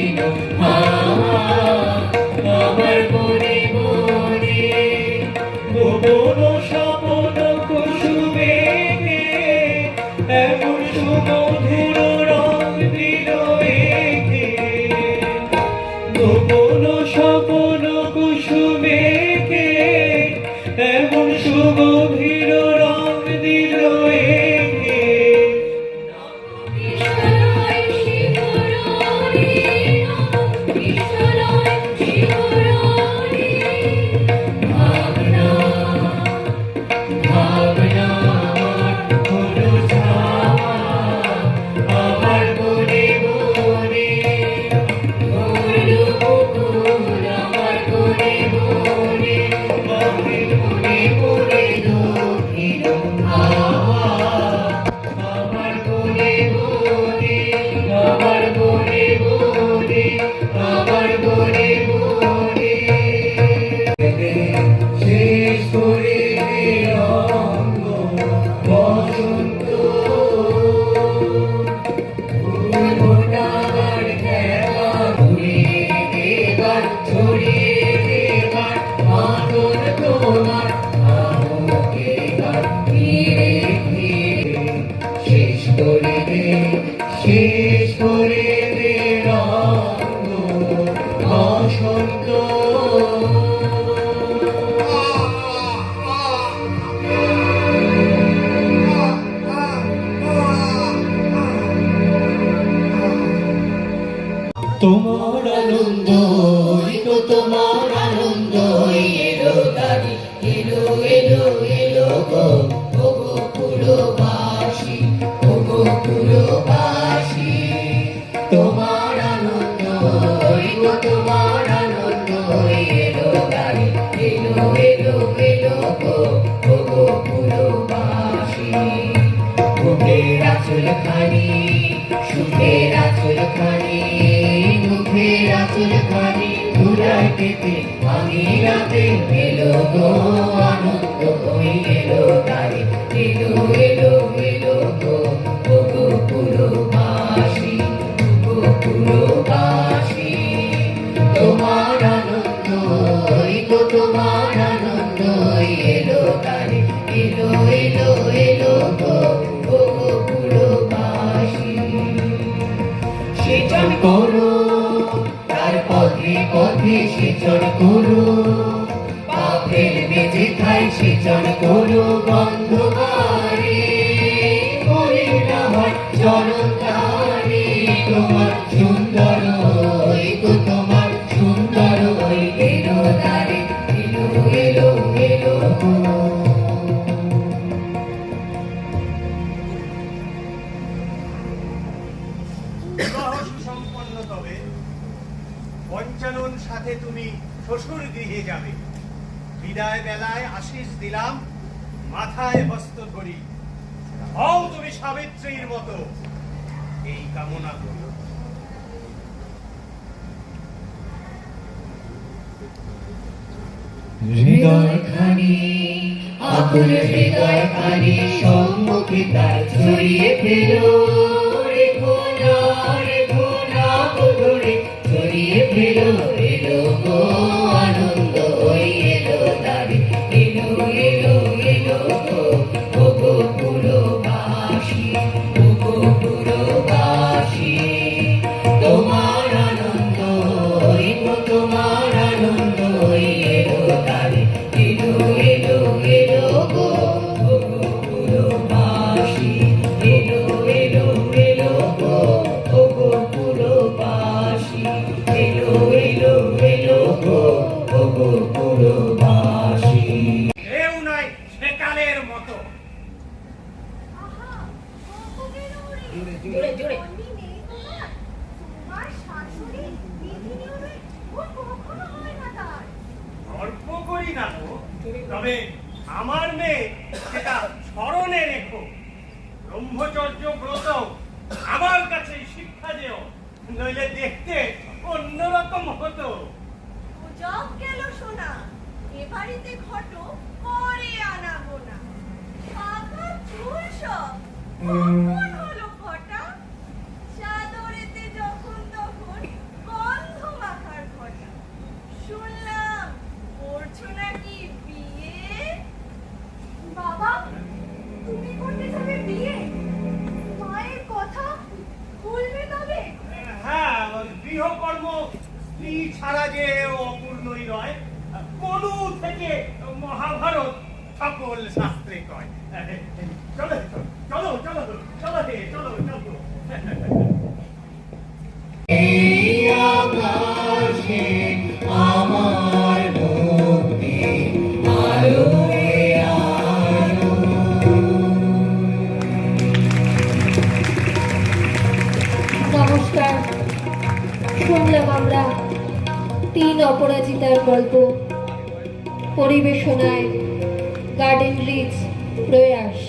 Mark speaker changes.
Speaker 1: দক্ষিণ হাওয়া আমার মনে মনে গোপন স্বপ্ন কুসুমে এমন সুমধুর রং দিল একে গোপন স্বপ্ন কুসুমে এমন সুগভীর রং দিল একে ভাবনা ভাবনা হলো ছাওয়া আমার মনে মনে হলো মুকুল আমার মনে মনে মনে মনে মনে দক্ষিণ হাওয়া আমার মনে মনে আমার মনে মনে আমার মনে মনে শেষ করে অঙ্গ বসন্ত ফুলফোটাবার খেলা ঘুরে দেবার ছড়িয়ে দেবার আদর তোমার আমাকে ফিরে ফিরে শেষ করে দে রঙ্গ বসন্ত তোমার আনন্দ তো তোমার আনন্দ এলো গাড়ি এলো এলো এলো গো গো পুরবাসী গো পুরবাসী তোমার আনন্দ তো তোমার আনন্দ এলো গাড়ি এলো এলো এলো গো গো পুরবাসী মুখের আঁচল খানি সুখের আঁচল খানি মুখের আঁচল খানি ধুলায় পেতে আমি রাতে এলো গো আনন্দ ওই এলো গাড়ি এলো এলো এলো গো গো পুরবাসী গো পুরবাসী তোমার আনন্দ গো তোমার আনন্দ এলো গাড়ি এলো এলো এলো গো গো পুরবাসী সেচন করো তার পথে পথে সেচন করো পাপের বেঁচে খাই সেচন করো বন্ধবারে করে না হয় চরণ তারে তোমার সুন্দর গো তোমার সুন্দর ওই এলো তারে এলো এলো এলো
Speaker 2: পঞ্চানন সাথে তুমি শ্বশুর গৃহে যাবে বিদায় বেলায় আশিস দিলাম মাথায় হস্ত ধরি হও তুমি সাবিত্রীর মতো এই কামনা করি
Speaker 1: হৃদয় খানি আকুল হৃদয় খানি সম্মুখে তার ছড়িয়ে ফেলো রেখো না ধরে ছড়িয়ে ফেলো এলো গো আনন্দ ওই এলো দাঁড়ি এলো এলো এলো গো গো পুরবাসী গো পুরবাসী তোমার আনন্দ ওই তোমার আনন্দ ওই এলো দাঁড়ি এলো এলো এলো গো পুরবাসী এলো এলো এলো গো পুরবাসী এলো এলো এলো গো পুরবাসী
Speaker 2: কেউ নাই সেকালের মতো
Speaker 3: জোরে জোরে
Speaker 2: গল্প করি না তো তবে আমার মেয়ে সেটা স্মরণে রেখো ব্রহ্মচর্য ব্রত আমার কাছে শিক্ষা দিও নইলে দেখতে অন্যরকম হতো
Speaker 3: জব গেল শোনা এ বাড়িতে ঘটো করে আনাবো না পাকা চুল সব কখন হলো ঘটা চাদরেতে যখন তখন
Speaker 2: স্ত্রী ছাড়া যে অপূর্ণই রয়, কলু থেকে মহাভারত সকল শাস্ত্রে কয়। চলো চলো চলো চলো হে চলো চলো।
Speaker 1: এই আকাশে আমার ভক্তি আলোয় আলো।
Speaker 4: নমস্কার, শুনলাম আমরা 3 অপরাজিতার গল্প। পরিবেশনায় গার্ডেন রিচ প্রয়াস।